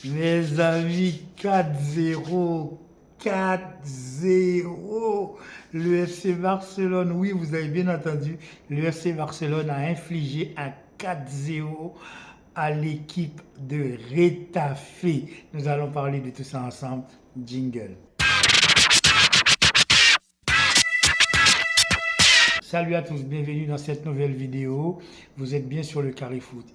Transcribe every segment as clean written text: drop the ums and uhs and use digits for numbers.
Mes amis, 4-0. 4-0. Le FC Barcelone, oui, vous avez bien entendu, le FC Barcelone a infligé un 4-0 à l'équipe de Retafe. Nous allons parler de tout ça ensemble. Jingle. Salut à tous, bienvenue dans cette nouvelle vidéo. Vous êtes bien sur le Carré Foot.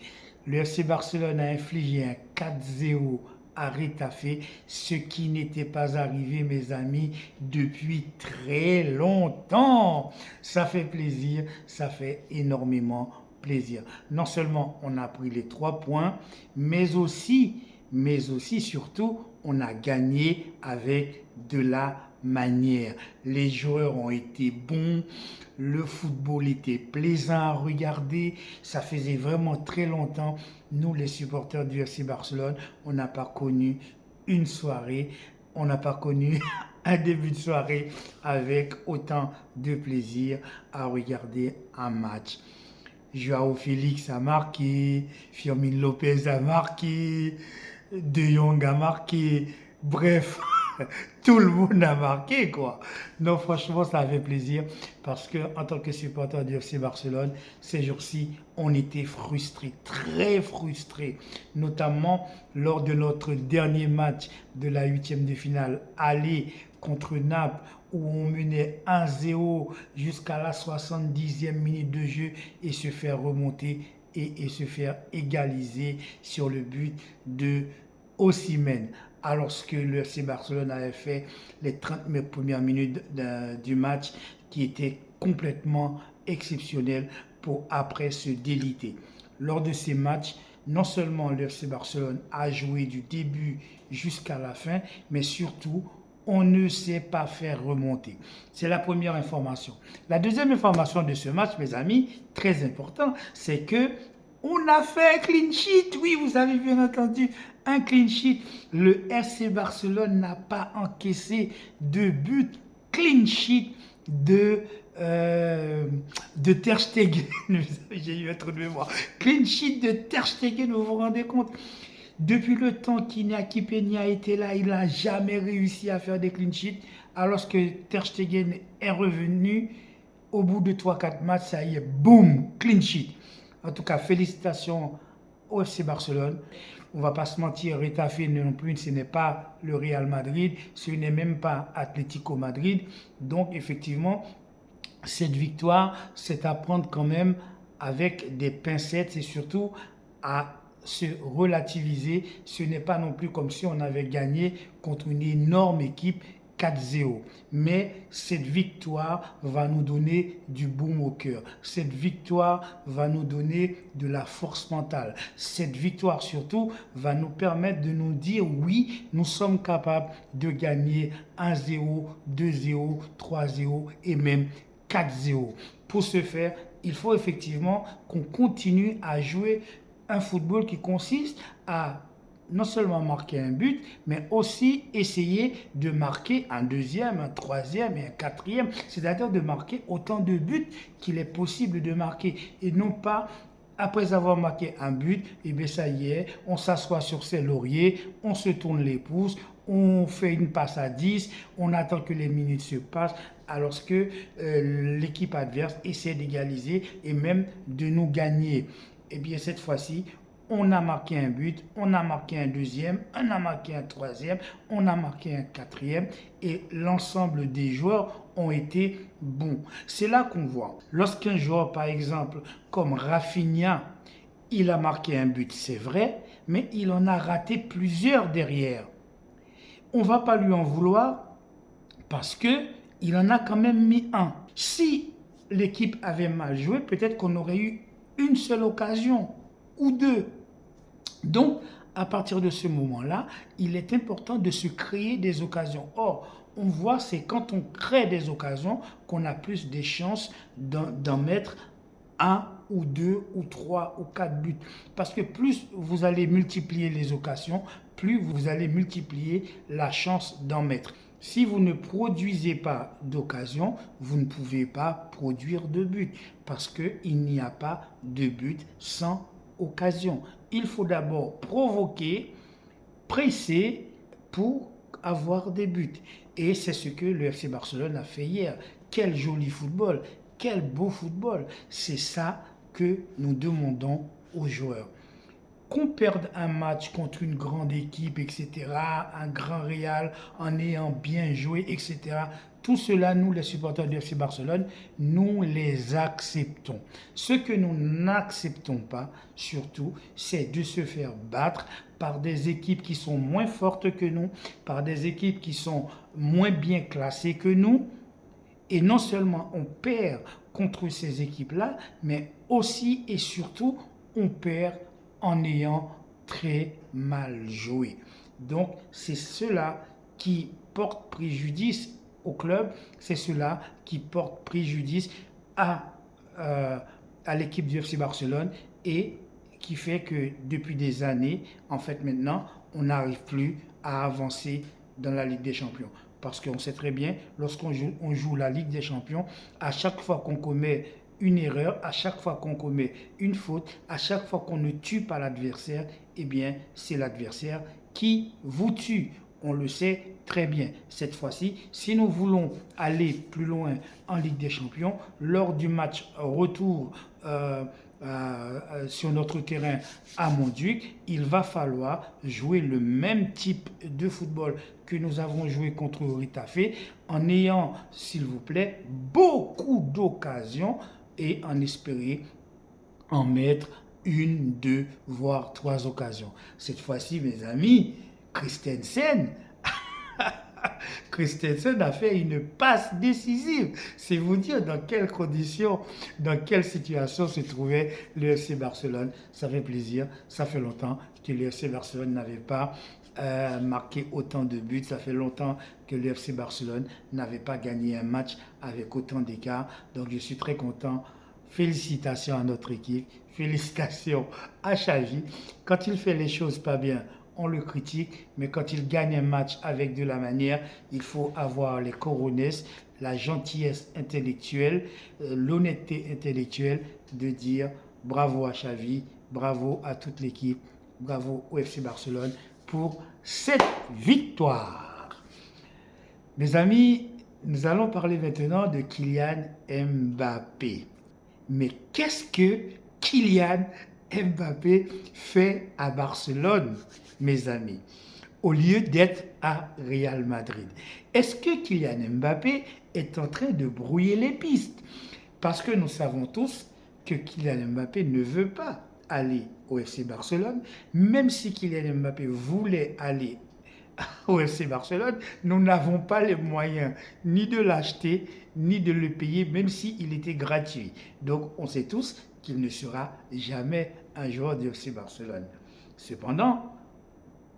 Le FC Barcelone a infligé un 4-0 à Retafe, ce qui n'était pas arrivé, mes amis, depuis très longtemps. Ça fait plaisir, ça fait énormément plaisir. Non seulement on a pris les 3 points, mais aussi, surtout, on a gagné avec de la manière. Les joueurs ont été bons, le football était plaisant à regarder, ça faisait vraiment très longtemps. Nous, les supporters du FC Barcelone, on n'a pas connu une soirée, on n'a pas connu un début de soirée avec autant de plaisir à regarder un match. Joao Félix a marqué, Firmin Lopez a marqué, De Jong a marqué, bref, tout le monde a marqué, quoi. Non, franchement, ça fait plaisir parce que en tant que supporter du FC Barcelone, ces jours-ci, on était frustrés, très frustrés, notamment lors de notre dernier match de la huitième de finale aller contre Naples, où on menait 1-0 jusqu'à la 70e minute de jeu et se faire remonter et se faire égaliser sur le but de Osimhen, alors que le FC Barcelone avait fait les 30 premières minutes du match qui étaient complètement exceptionnelles pour après se déliter. Lors de ces matchs, non seulement le FC Barcelone a joué du début jusqu'à la fin, mais surtout on ne sait pas faire remonter. C'est la première information. La deuxième information de ce match, mes amis, très important, c'est que on a fait un clean sheet. Oui, vous avez bien entendu, un clean sheet. Le FC Barcelone n'a pas encaissé de but. Clean sheet de Ter Stegen. J'ai eu un trou de mémoire. Clean sheet de Ter Stegen, vous vous rendez compte? Depuis le temps qu'Iñaki Peña était là, il n'a jamais réussi à faire des clean sheets. Alors que Ter Stegen est revenu, au bout de 3-4 matchs, ça y est, boum, clean sheet. En tout cas, félicitations au FC Barcelone. On ne va pas se mentir, Retafe non plus, ce n'est pas le Real Madrid, ce n'est même pas Atlético Madrid. Donc, effectivement, cette victoire, c'est à prendre quand même avec des pincettes et surtout à se relativiser. Ce n'est pas non plus comme si on avait gagné contre une énorme équipe 4-0. Mais cette victoire va nous donner du baume au cœur. Cette victoire va nous donner de la force mentale. Cette victoire surtout va nous permettre de nous dire oui, nous sommes capables de gagner 1-0, 2-0, 3-0 et même 4-0. Pour ce faire, il faut effectivement qu'on continue à jouer un football qui consiste à non seulement marquer un but, mais aussi essayer de marquer un deuxième, un troisième et un quatrième, c'est-à-dire de marquer autant de buts qu'il est possible de marquer et non pas après avoir marqué un but, et bien ça y est, on s'assoit sur ses lauriers, on se tourne les pouces, on fait une passe à 10, on attend que les minutes se passent, alors que l'équipe adverse essaie d'égaliser et même de nous gagner. Et bien cette fois-ci, on a marqué un but, on a marqué un deuxième, on a marqué un troisième, on a marqué un quatrième et l'ensemble des joueurs ont été bons. C'est là qu'on voit. Lorsqu'un joueur, par exemple, comme Rafinha, il a marqué un but, c'est vrai, mais il en a raté plusieurs derrière. On ne va pas lui en vouloir parce qu'il en a quand même mis un. Si l'équipe avait mal joué, peut-être qu'on aurait eu une seule occasion ou deux. Donc, à partir de ce moment-là, il est important de se créer des occasions. Or, on voit, c'est quand on crée des occasions qu'on a plus de chances d'en mettre un ou deux ou trois ou quatre buts. Parce que plus vous allez multiplier les occasions, plus vous allez multiplier la chance d'en mettre. Si vous ne produisez pas d'occasion, vous ne pouvez pas produire de but. Parce qu'il n'y a pas de but sans occasion. Il faut d'abord provoquer pressés pour avoir des buts. Et c'est ce que le FC Barcelone a fait hier. Quel joli football, quel beau football. C'est ça que nous demandons aux joueurs. Qu'on perde un match contre une grande équipe, etc., un grand Real, en ayant bien joué, etc., tout cela, nous, les supporters du FC Barcelone, nous les acceptons. Ce que nous n'acceptons pas, surtout, c'est de se faire battre par des équipes qui sont moins fortes que nous, par des équipes qui sont moins bien classées que nous. Et non seulement on perd contre ces équipes-là, mais aussi et surtout, on perd en ayant très mal joué. Donc, c'est cela qui porte préjudice au club, c'est cela qui porte préjudice à l'équipe du FC Barcelone et qui fait que depuis des années, en fait maintenant, on n'arrive plus à avancer dans la Ligue des Champions. Parce qu'on sait très bien, lorsqu'on joue la Ligue des Champions, à chaque fois qu'on commet une erreur, à chaque fois qu'on commet une faute, à chaque fois qu'on ne tue pas l'adversaire, eh bien, c'est l'adversaire qui vous tue. On le sait très bien. Cette fois-ci, si nous voulons aller plus loin en Ligue des Champions, lors du match retour sur notre terrain à Montjuic, il va falloir jouer le même type de football que nous avons joué contre Retafe, en ayant, s'il vous plaît, beaucoup d'occasions et en espérer en mettre une, deux, voire trois occasions. Cette fois-ci, mes amis, Christensen a fait une passe décisive. C'est vous dire dans quelles conditions, dans quelle situation se trouvait le FC Barcelone. Ça fait plaisir, ça fait longtemps que le FC Barcelone n'avait pas marqué autant de buts. Ça fait longtemps que le FC Barcelone n'avait pas gagné un match avec autant d'écart. Donc je suis très content. Félicitations à notre équipe, félicitations à Xavi. Quand il fait les choses pas bien, on le critique, mais quand il gagne un match avec de la manière, il faut avoir les cojones, la gentillesse intellectuelle, l'honnêteté intellectuelle de dire bravo à Xavi, bravo à toute l'équipe, bravo au FC Barcelone pour cette victoire. Mes amis, nous allons parler maintenant de Kylian Mbappé. Mais qu'est-ce que Kylian Mbappé fait à Barcelone, mes amis, au lieu d'être à Real Madrid? Est-ce que Kylian Mbappé est en train de brouiller les pistes? Parce que nous savons tous que Kylian Mbappé ne veut pas aller au FC Barcelone. Même si Kylian Mbappé voulait aller au FC Barcelone, nous n'avons pas les moyens ni de l'acheter, ni de le payer, même s'il était gratuit. Donc, on sait tous qu'il ne sera jamais un joueur du FC Barcelone. Cependant,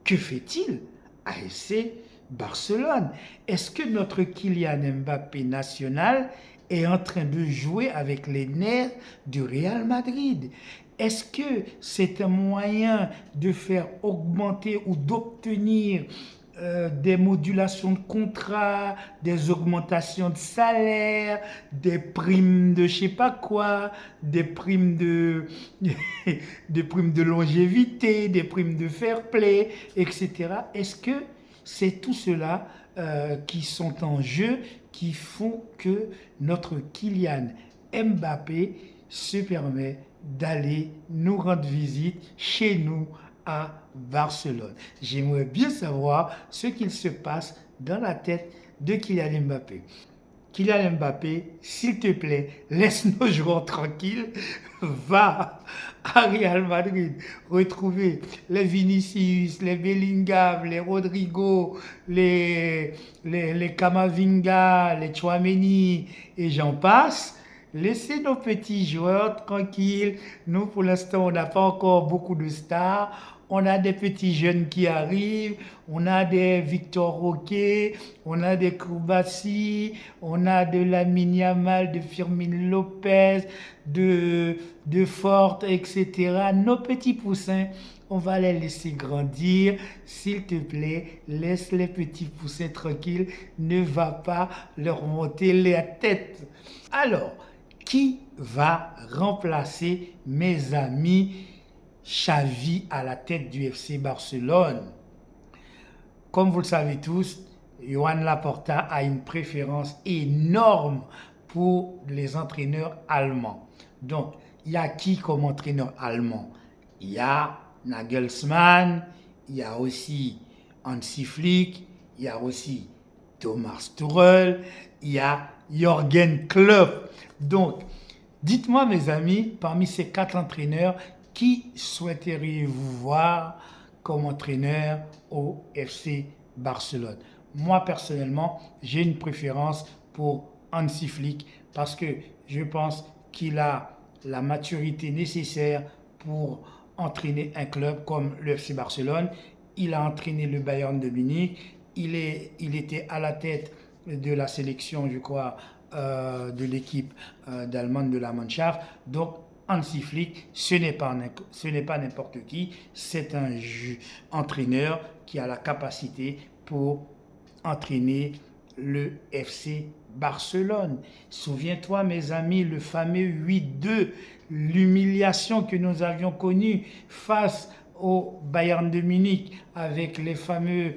que fait-il à FC Barcelone? Est-ce que notre Kylian Mbappé national est en train de jouer avec les nerfs du Real Madrid? Est-ce que c'est un moyen de faire augmenter ou d'obtenir des modulations de contrat, des augmentations de salaire, des primes de je sais pas quoi, des primes de, des primes de longévité, des primes de fair play, etc. Est-ce que c'est tout cela qui sont en jeu, qui font que notre Kylian Mbappé se permet d'aller nous rendre visite chez nous à Barcelone? J'aimerais bien savoir ce qu'il se passe dans la tête de Kylian Mbappé. Kylian Mbappé, s'il te plaît, laisse nos joueurs tranquilles, va à Real Madrid retrouver les Vinicius, les Bellingham, les Rodrigo, les Camavinga, les Tchouaméni et j'en passe. Laissez nos petits joueurs tranquilles. Nous, pour l'instant, on n'a pas encore beaucoup de stars. On a des petits jeunes qui arrivent. On a des Victor Roque. On a des Kourbassi. On a de Lamine Yamal, de Firmine Lopez, de Forte, etc. Nos petits poussins, on va les laisser grandir. S'il te plaît, laisse les petits poussins tranquilles. Ne va pas leur monter la tête. Alors, qui va remplacer, mes amis, Xavi à la tête du FC Barcelone? Comme vous le savez tous, Johan Laporta a une préférence énorme pour les entraîneurs allemands. Donc, il y a qui comme entraîneur allemand? Il y a Nagelsmann, il y a aussi Hansi Flick, il y a aussi Thomas Tuchel, il y a Jürgen Klopp. Donc, dites-moi mes amis, parmi ces 4 entraîneurs, qui souhaiteriez-vous voir comme entraîneur au FC Barcelone? Moi, personnellement, j'ai une préférence pour Hansi Flick parce que je pense qu'il a la maturité nécessaire pour entraîner un club comme le FC Barcelone. Il a entraîné le Bayern de Munich. Il était à la tête de la sélection, je crois, de l'équipe d'Allemagne de la Mannschaft. Donc, Hansi Flick, ce n'est pas n'importe qui, c'est un entraîneur qui a la capacité pour entraîner le FC Barcelone. Souviens-toi, mes amis, le fameux 8-2, l'humiliation que nous avions connue face au Bayern de Munich avec les fameux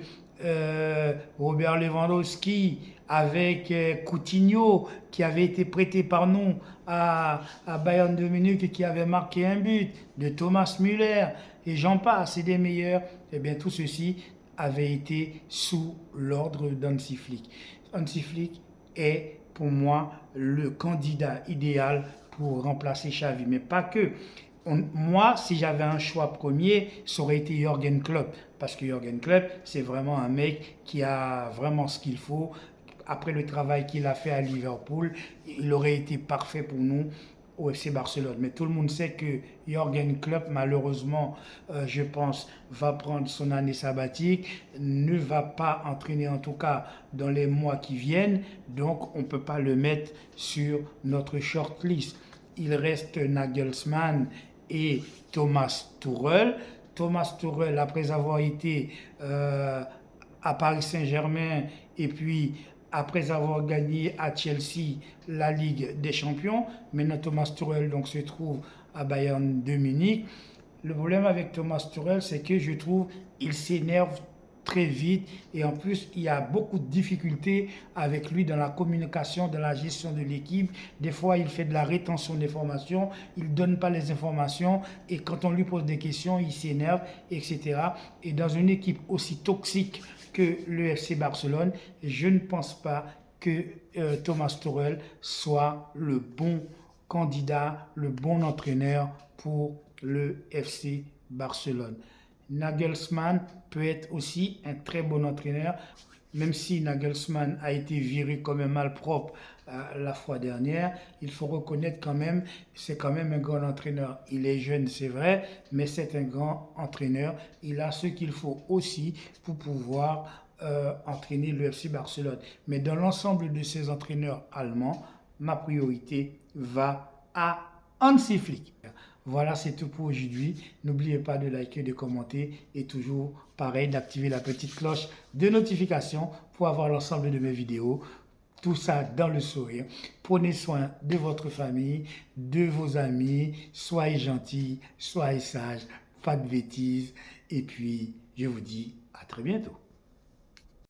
Robert Lewandowski, avec Coutinho qui avait été prêté par nous à Bayern de Munich et qui avait marqué un but, de Thomas Müller et j'en passe, c'est des meilleurs. Eh bien, tout ceci avait été sous l'ordre d'Hansi Flick. Hansi Flick est pour moi le candidat idéal pour remplacer Xavi, mais pas que. Moi, si j'avais un choix premier, ça aurait été Jürgen Klopp, parce que Jürgen Klopp, c'est vraiment un mec qui a vraiment ce qu'il faut. Après le travail qu'il a fait à Liverpool, il aurait été parfait pour nous au FC Barcelone. Mais tout le monde sait que Jürgen Klopp, malheureusement, je pense, va prendre son année sabbatique, ne va pas entraîner en tout cas dans les mois qui viennent, donc on ne peut pas le mettre sur notre shortlist. Il reste Nagelsmann et Thomas Tuchel. Thomas Tuchel, après avoir été à Paris Saint-Germain et puis après avoir gagné à Chelsea la Ligue des Champions, maintenant Thomas Tuchel donc, se trouve à Bayern de Munich. Le problème avec Thomas Tuchel, c'est que je trouve qu'il s'énerve très vite et en plus il y a beaucoup de difficultés avec lui dans la communication, dans la gestion de l'équipe. Des fois il fait de la rétention d'informations, il ne donne pas les informations et quand on lui pose des questions il s'énerve, etc. Et dans une équipe aussi toxique que le FC Barcelone, je ne pense pas que Thomas Tuchel soit le bon candidat, le bon entraîneur pour le FC Barcelone. Nagelsmann peut être aussi un très bon entraîneur, même si Nagelsmann a été viré comme un malpropre la fois dernière, il faut reconnaître quand même, c'est quand même un grand entraîneur. Il est jeune, c'est vrai, mais c'est un grand entraîneur. Il a ce qu'il faut aussi pour pouvoir entraîner le FC Barcelone. Mais dans l'ensemble de ces entraîneurs allemands, ma priorité va à Hansi Flick. Voilà, c'est tout pour aujourd'hui. N'oubliez pas de liker, de commenter et toujours pareil d'activer la petite cloche de notification pour avoir l'ensemble de mes vidéos. Tout ça dans le sourire. Prenez soin de votre famille, de vos amis. Soyez gentils, soyez sages, pas de bêtises. Et puis, je vous dis à très bientôt.